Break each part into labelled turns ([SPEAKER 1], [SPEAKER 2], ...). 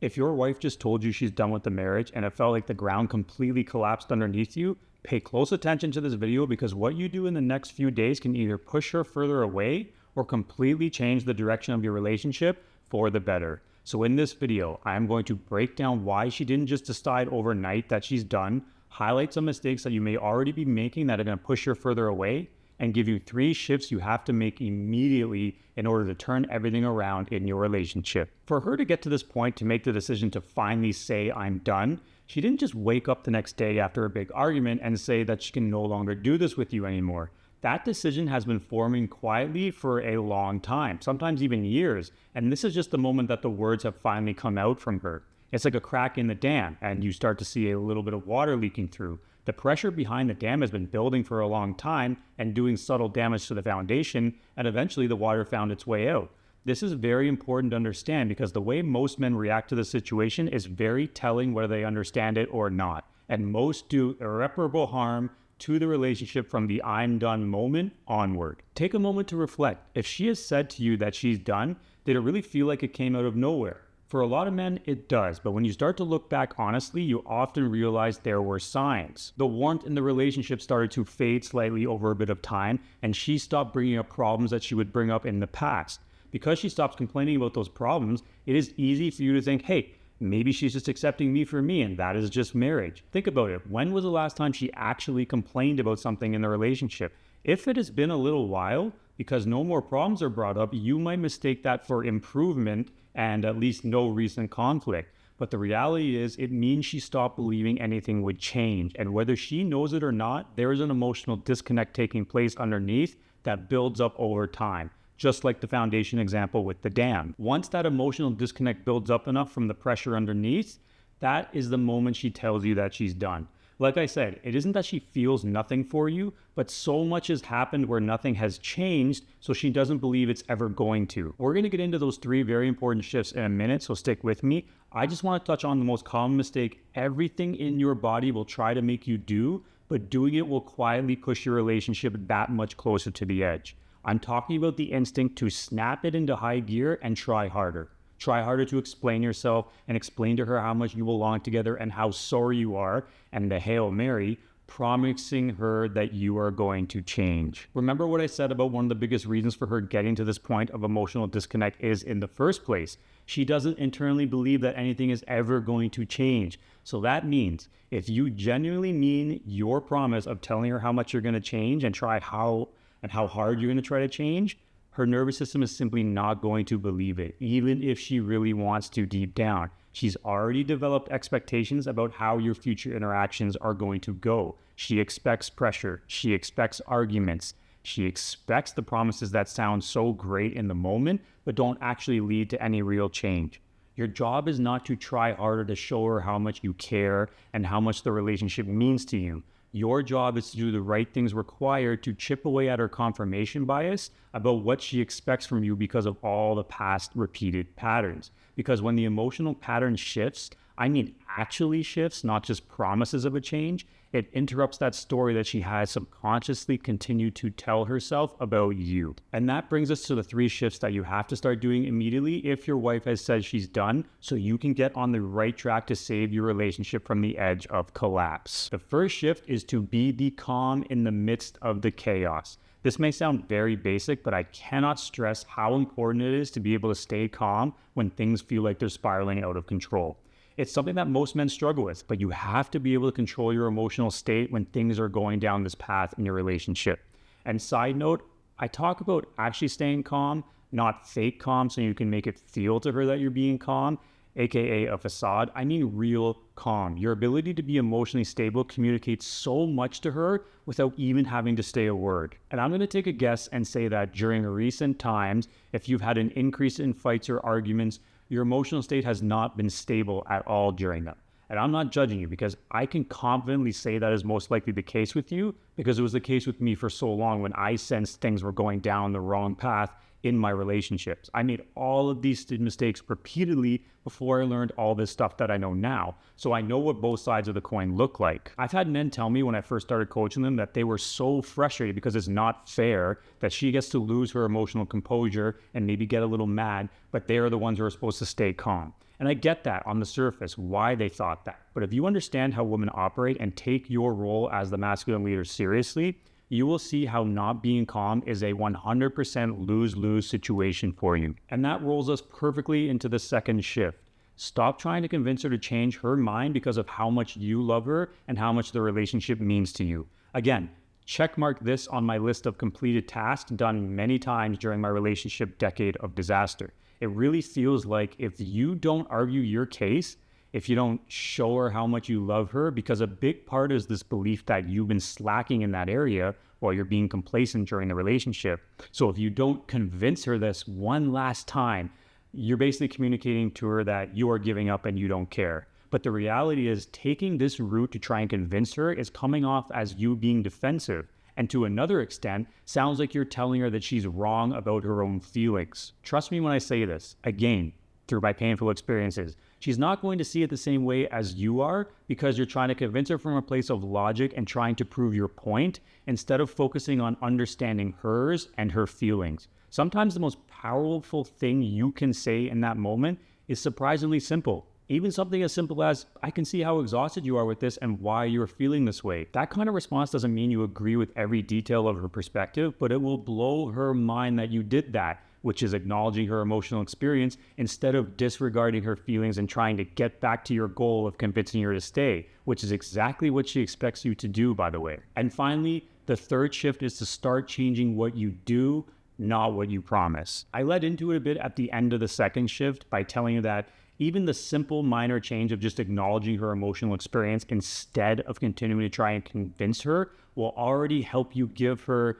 [SPEAKER 1] If your wife just told you she's done with the marriage and it felt like the ground completely collapsed underneath you, pay close attention to this video because what you do in the next few days can either push her further away or completely change the direction of your relationship for the better. So in this video, I'm going to break down why she didn't just decide overnight that she's done, highlight some mistakes that you may already be making that are going to push her further away, and give you 3 shifts you have to make immediately in order to turn everything around in your relationship. For her to get to this point to make the decision to finally say, I'm done, she didn't just wake up the next day after a big argument and say that she can no longer do this with you anymore. That decision has been forming quietly for a long time, sometimes even years, and this is just the moment that the words have finally come out from her. It's like a crack in the dam, and you start to see a little bit of water leaking through. The pressure behind the dam has been building for a long time and doing subtle damage to the foundation, and eventually the water found its way out. This is very important to understand because the way most men react to the situation is very telling whether they understand it or not, and most do irreparable harm to the relationship from the I'm done moment onward. Take a moment to reflect. If she has said to you that she's done, did it really feel like it came out of nowhere? For a lot of men, it does, but when you start to look back honestly, you often realize there were signs. The warmth in the relationship started to fade slightly over a bit of time, and she stopped bringing up problems that she would bring up in the past. Because she stops complaining about those problems, it is easy for you to think, hey, maybe she's just accepting me for me, and that is just marriage. Think about it. When was the last time she actually complained about something in the relationship? If it has been a little while, because no more problems are brought up, you might mistake that for improvement and at least no recent conflict. But the reality is it means she stopped believing anything would change. And whether she knows it or not, there is an emotional disconnect taking place underneath that builds up over time, just like the foundation example with the dam. Once that emotional disconnect builds up enough from the pressure underneath, that is the moment she tells you that she's done. Like I said, it isn't that she feels nothing for you, but so much has happened where nothing has changed, so she doesn't believe it's ever going to. We're going to get into those 3 very important shifts in a minute, so stick with me. I just want to touch on the most common mistake everything in your body will try to make you do, but doing it will quietly push your relationship that much closer to the edge. I'm talking about the instinct to snap it into high gear and try harder. Try harder to explain yourself and explain to her how much you belong together and how sorry you are, and the Hail Mary, promising her that you are going to change. Remember what I said about one of the biggest reasons for her getting to this point of emotional disconnect is in the first place. She doesn't internally believe that anything is ever going to change. So that means if you genuinely mean your promise of telling her how much you're going to change and how hard you're going to try to change, her nervous system is simply not going to believe it, even if she really wants to deep down. She's already developed expectations about how your future interactions are going to go. She expects pressure. She expects arguments. She expects the promises that sound so great in the moment, but don't actually lead to any real change. Your job is not to try harder to show her how much you care and how much the relationship means to you. Your job is to do the right things required to chip away at her confirmation bias about what she expects from you because of all the past repeated patterns. Because when the emotional pattern shifts, I mean actually shifts, not just promises of a change, it interrupts that story that she has subconsciously continued to tell herself about you. And that brings us to the 3 shifts that you have to start doing immediately if your wife has said she's done, so you can get on the right track to save your relationship from the edge of collapse. The first shift is to be the calm in the midst of the chaos. This may sound very basic, but I cannot stress how important it is to be able to stay calm when things feel like they're spiraling out of control. It's something that most men struggle with, but you have to be able to control your emotional state when things are going down this path in your relationship. And side note, I talk about actually staying calm, not fake calm so you can make it feel to her that you're being calm, aka a facade. I mean real calm. Your ability to be emotionally stable communicates so much to her without even having to say a word. And I'm going to take a guess and say that during recent times, if you've had an increase in fights or arguments, your emotional state has not been stable at all during them. And I'm not judging you because I can confidently say that is most likely the case with you because it was the case with me for so long when I sensed things were going down the wrong path in my relationships. I made all of these mistakes repeatedly before I learned all this stuff that I know now. So I know what both sides of the coin look like. I've had men tell me when I first started coaching them that they were so frustrated because it's not fair that she gets to lose her emotional composure and maybe get a little mad, but they are the ones who are supposed to stay calm. And I get that on the surface, why they thought that. But if you understand how women operate and take your role as the masculine leader seriously, you will see how not being calm is a 100% lose-lose situation for you. And that rolls us perfectly into the second shift. Stop trying to convince her to change her mind because of how much you love her and how much the relationship means to you. Again, checkmark this on my list of completed tasks done many times during my relationship decade of disaster. It really feels like if you don't argue your case, if you don't show her how much you love her, because a big part is this belief that you've been slacking in that area while you're being complacent during the relationship. So if you don't convince her this one last time, you're basically communicating to her that you are giving up and you don't care. But the reality is taking this route to try and convince her is coming off as you being defensive. And to another extent, sounds like you're telling her that she's wrong about her own feelings. Trust me when I say this, again, through my painful experiences. She's not going to see it the same way as you are because you're trying to convince her from a place of logic and trying to prove your point instead of focusing on understanding hers and her feelings. Sometimes the most powerful thing you can say in that moment is surprisingly simple. Even something as simple as, I can see how exhausted you are with this and why you're feeling this way. That kind of response doesn't mean you agree with every detail of her perspective, but it will blow her mind that you did that, which is acknowledging her emotional experience instead of disregarding her feelings and trying to get back to your goal of convincing her to stay, which is exactly what she expects you to do, by the way. And finally, the third shift is to start changing what you do, not what you promise. I led into it a bit at the end of the second shift by telling you that even the simple minor change of just acknowledging her emotional experience instead of continuing to try and convince her will already help you give her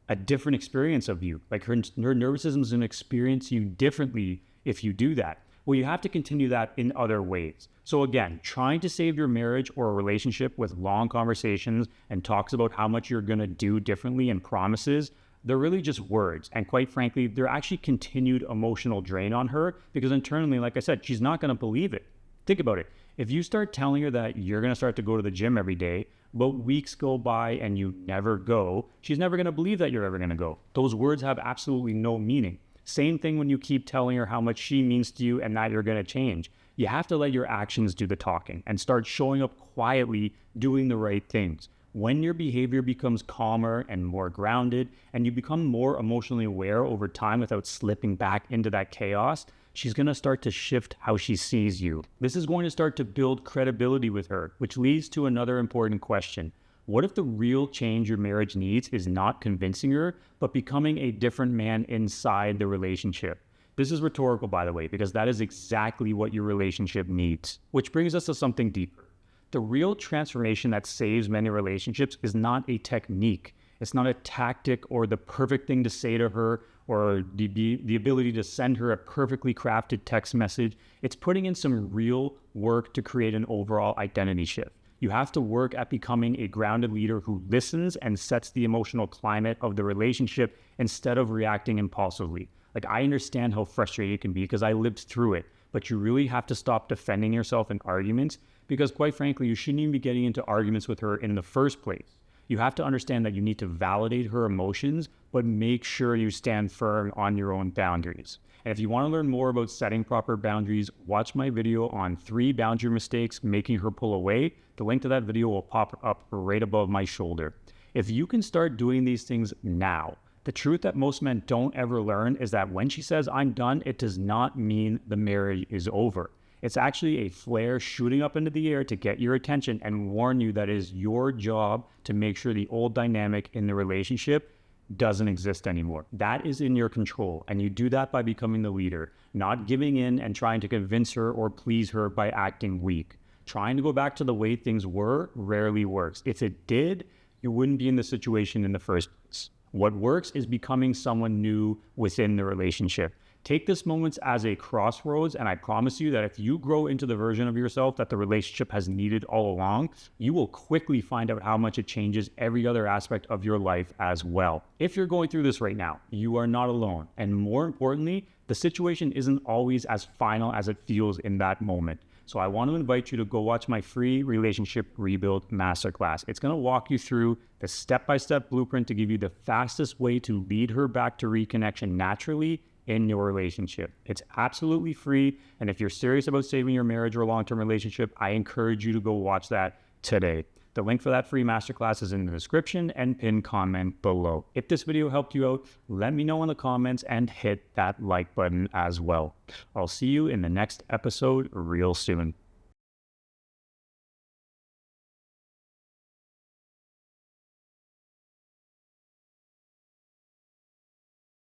[SPEAKER 1] a different experience of you. Like her nervous system is going to experience you differently if you do that. Well, you have to continue that in other ways. So again, trying to save your marriage or a relationship with long conversations and talks about how much you're going to do differently and promises, they're really just words. And quite frankly, they're actually continued emotional drain on her because internally, like I said, she's not going to believe it. Think about it. If you start telling her that you're going to start to go to the gym every day, but weeks go by and you never go, she's never going to believe that you're ever going to go. Those words have absolutely no meaning. Same thing when you keep telling her how much she means to you and that you're going to change. You have to let your actions do the talking and start showing up quietly, doing the right things. When your behavior becomes calmer and more grounded, and you become more emotionally aware over time without slipping back into that chaos, she's going to start to shift how she sees you. This is going to start to build credibility with her, which leads to another important question. What if the real change your marriage needs is not convincing her, but becoming a different man inside the relationship? This is rhetorical, by the way, because that is exactly what your relationship needs. Which brings us to something deeper. The real transformation that saves many relationships is not a technique. It's not a tactic or the perfect thing to say to her or the ability to send her a perfectly crafted text message. It's putting in some real work to create an overall identity shift. You have to work at becoming a grounded leader who listens and sets the emotional climate of the relationship instead of reacting impulsively. Like, I understand how frustrating it can be because I lived through it, but you really have to stop defending yourself in arguments because, quite frankly, you shouldn't even be getting into arguments with her in the first place. You have to understand that you need to validate her emotions, but make sure you stand firm on your own boundaries. And if you want to learn more about setting proper boundaries, watch my video on 3 boundary mistakes making her pull away. The link to that video will pop up right above my shoulder. If you can start doing these things now, the truth that most men don't ever learn is that when she says, "I'm done," it does not mean the marriage is over. It's actually a flare shooting up into the air to get your attention and warn you that it is your job to make sure the old dynamic in the relationship doesn't exist anymore. That is in your control, and you do that by becoming the leader, not giving in and trying to convince her or please her by acting weak. Trying to go back to the way things were rarely works. If it did, you wouldn't be in the situation in the first place. What works is becoming someone new within the relationship. Take this moment as a crossroads, and I promise you that if you grow into the version of yourself that the relationship has needed all along, you will quickly find out how much it changes every other aspect of your life as well. If you're going through this right now, you are not alone. And more importantly, the situation isn't always as final as it feels in that moment. So I want to invite you to go watch my free Relationship Rebuild Masterclass. It's going to walk you through the step-by-step blueprint to give you the fastest way to lead her back to reconnection naturally in your relationship. It's absolutely free. And if you're serious about saving your marriage or long-term relationship, I encourage you to go watch that today. The link for that free masterclass is in the description and pinned comment below. If this video helped you out, let me know in the comments and hit that like button as well. I'll see you in the next episode real soon.